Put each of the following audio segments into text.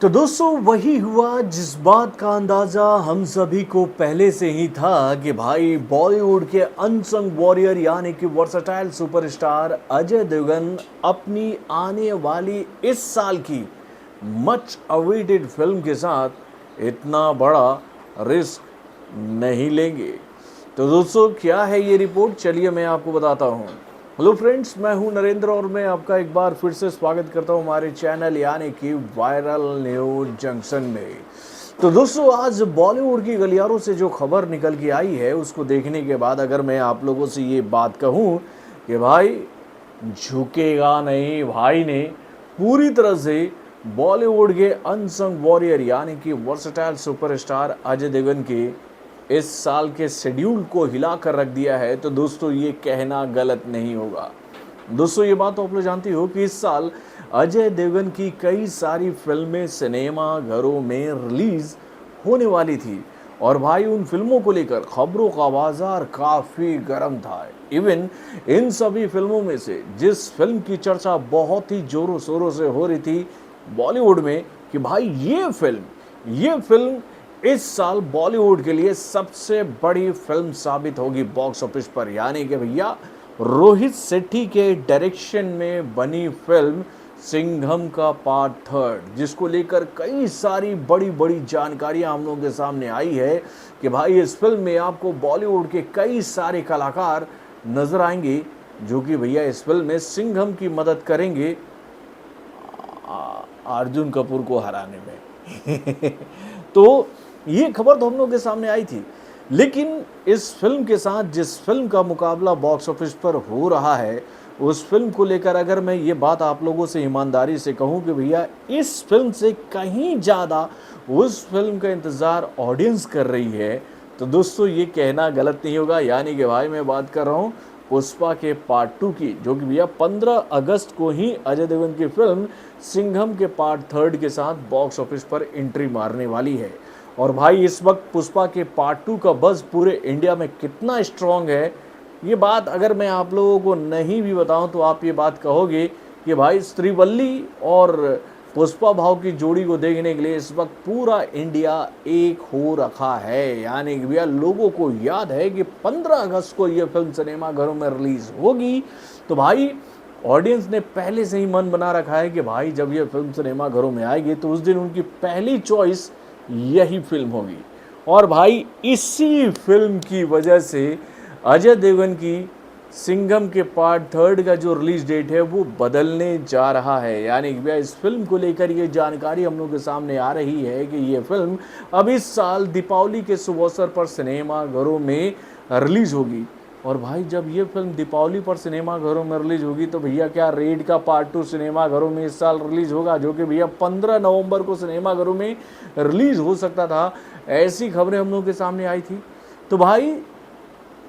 तो दोस्तों वही हुआ जिस बात का अंदाजा हम सभी को पहले से ही था कि भाई बॉलीवुड के अनसंग वॉरियर यानी कि वर्सटाइल सुपरस्टार अजय देवगन अपनी आने वाली इस साल की मच अवेटेड फिल्म के साथ इतना बड़ा रिस्क नहीं लेंगे। तो दोस्तों क्या है ये रिपोर्ट, चलिए मैं आपको बताता हूँ। हेलो फ्रेंड्स, मैं हूं नरेंद्र और मैं आपका एक बार फिर से स्वागत करता हूं हमारे चैनल यानी कि वायरल न्यूज जंक्शन में। तो दोस्तों आज बॉलीवुड की गलियारों से जो खबर निकल के आई है उसको देखने के बाद अगर मैं आप लोगों से ये बात कहूं कि भाई झुकेगा नहीं, भाई ने पूरी तरह से बॉलीवुड के अनसंग वॉरियर यानी कि वर्सटाइल सुपरस्टार अजय देवगन के इस साल के शेड्यूल को हिला कर रख दिया है। तो दोस्तों ये कहना गलत नहीं होगा। दोस्तों ये बात तो आप लोग जानती हो कि इस साल अजय देवगन की कई सारी फिल्में सिनेमा घरों में रिलीज होने वाली थी और भाई उन फिल्मों को लेकर खबरों का बाजार काफ़ी गर्म था। इवन इन सभी फिल्मों में से जिस फिल्म की चर्चा बहुत ही जोरों शोरों से हो रही थी बॉलीवुड में कि भाई ये फिल्म इस साल बॉलीवुड के लिए सबसे बड़ी फिल्म साबित होगी बॉक्स ऑफिस पर, यानी कि भैया रोहित शेट्टी के डायरेक्शन में बनी फिल्म सिंघम का पार्ट 3, जिसको लेकर कई सारी बड़ी बड़ी जानकारियां हम लोगों के सामने आई है कि भाई इस फिल्म में आपको बॉलीवुड के कई सारे कलाकार नजर आएंगे जो कि भैया इस फिल्म में सिंघम की मदद करेंगे अर्जुन कपूर को हराने में। तो ये खबर तो हम लोगों के सामने आई थी, लेकिन इस फिल्म के साथ जिस फिल्म का मुकाबला बॉक्स ऑफिस पर हो रहा है उस फिल्म को लेकर अगर मैं ये बात आप लोगों से ईमानदारी से कहूं कि भैया इस फिल्म से कहीं ज़्यादा उस फिल्म का इंतज़ार ऑडियंस कर रही है, तो दोस्तों ये कहना गलत नहीं होगा। यानी कि भाई मैं बात कर रहा हूँ पुष्पा के पार्ट 2 की, जो कि भैया 15 अगस्त को ही अजय देवगन की फिल्म सिंघम के पार्ट 3 के साथ बॉक्स ऑफिस पर एंट्री मारने वाली है। और भाई इस वक्त पुष्पा के पार्ट 2 का बज़ पूरे इंडिया में कितना स्ट्रॉन्ग है, ये बात अगर मैं आप लोगों को नहीं भी बताऊं तो आप ये बात कहोगे कि भाई श्रीवल्ली और पुष्पा भाव की जोड़ी को देखने के लिए इस वक्त पूरा इंडिया एक हो रखा है। यानी कि भैया लोगों को याद है कि 15 अगस्त को ये फिल्म सिनेमा घरों में रिलीज होगी, तो भाई ऑडियंस ने पहले से ही मन बना रखा है कि भाई जब ये फिल्म सिनेमा घरों में आएगी तो उस दिन उनकी पहली चॉइस यही फिल्म होगी। और भाई इसी फिल्म की वजह से अजय देवगन की सिंघम के पार्ट 3 का जो रिलीज डेट है वो बदलने जा रहा है। यानी कि भैया इस फिल्म को लेकर ये जानकारी हम लोग के सामने आ रही है कि ये फिल्म अब इस साल दीपावली के शुभ अवसर पर सिनेमा घरों में रिलीज होगी। और भाई जब ये फिल्म दीपावली पर सिनेमा घरों में रिलीज होगी तो भैया क्या रेड का पार्ट 2 सिनेमा घरों में इस साल रिलीज होगा, जो कि भैया 15 नवंबर को सिनेमा घरों में रिलीज हो सकता था, ऐसी खबरें हम लोगों के सामने आई थी। तो भाई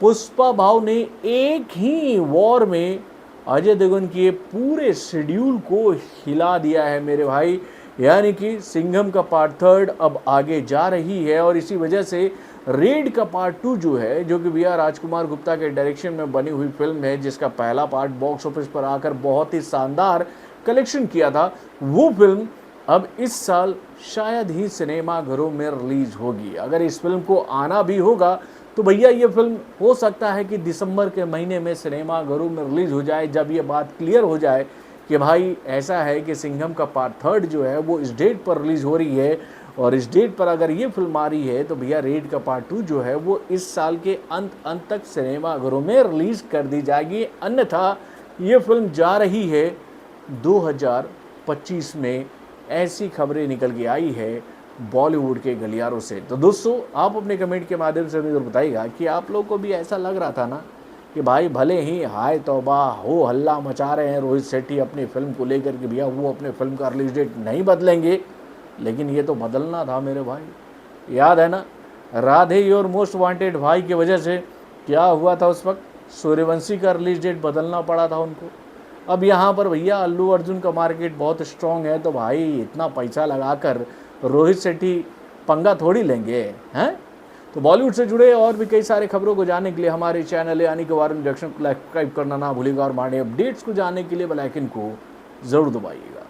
पुष्पा भाव ने एक ही वॉर में अजय देवगन के पूरे शेड्यूल को हिला दिया है मेरे भाई। यानी कि सिंघम का पार्ट 3 अब आगे जा रही है और इसी वजह से रेड का पार्ट 2 जो है, जो कि भैया राजकुमार गुप्ता के डायरेक्शन में बनी हुई फिल्म है जिसका पहला पार्ट बॉक्स ऑफिस पर आकर बहुत ही शानदार कलेक्शन किया था, वो फिल्म अब इस साल शायद ही सिनेमा घरों में रिलीज होगी। अगर इस फिल्म को आना भी होगा तो भैया ये फिल्म हो सकता है कि दिसंबर के महीने में सिनेमा घरों में रिलीज हो जाए, जब ये बात क्लियर हो जाए कि भाई ऐसा है कि सिंघम का पार्ट 3 जो है वो इस डेट पर रिलीज हो रही है और इस डेट पर अगर ये फिल्म आ रही है तो भैया रेड का पार्ट 2 जो है वो इस साल के अंत तक सिनेमा घरों में रिलीज कर दी जाएगी। अन्यथा ये फिल्म जा रही है 2025 में, ऐसी खबरें निकल के आई है बॉलीवुड के गलियारों से। तो दोस्तों आप अपने कमेंट के माध्यम से मुझे बताइएगा कि आप लोगों को भी ऐसा लग रहा था ना कि भाई भले ही हाय तौबा हो हल्ला मचा रहे हैं रोहित शेट्टी अपनी फिल्म को लेकर कि भैया वो अपने फिल्म का रिलीज डेट नहीं बदलेंगे, लेकिन ये तो बदलना था मेरे भाई। याद है ना राधे योर मोस्ट वांटेड भाई की वजह से क्या हुआ था उस वक्त, सूर्यवंशी का रिलीज डेट बदलना पड़ा था उनको। अब यहाँ पर भैया अल्लू अर्जुन का मार्केट बहुत स्ट्रॉन्ग है, तो भाई इतना पैसा लगाकर रोहित शेट्टी पंगा थोड़ी लेंगे हैं। तो बॉलीवुड से जुड़े और भी कई सारे खबरों को जानने के लिए हमारे चैनल यानी कि वायरल जंक्शन को सब्सक्राइब करना ना भूलिएगा और हमारे अपडेट्स को जानने के लिए बेल आइकन को ज़रूर दबाइएगा।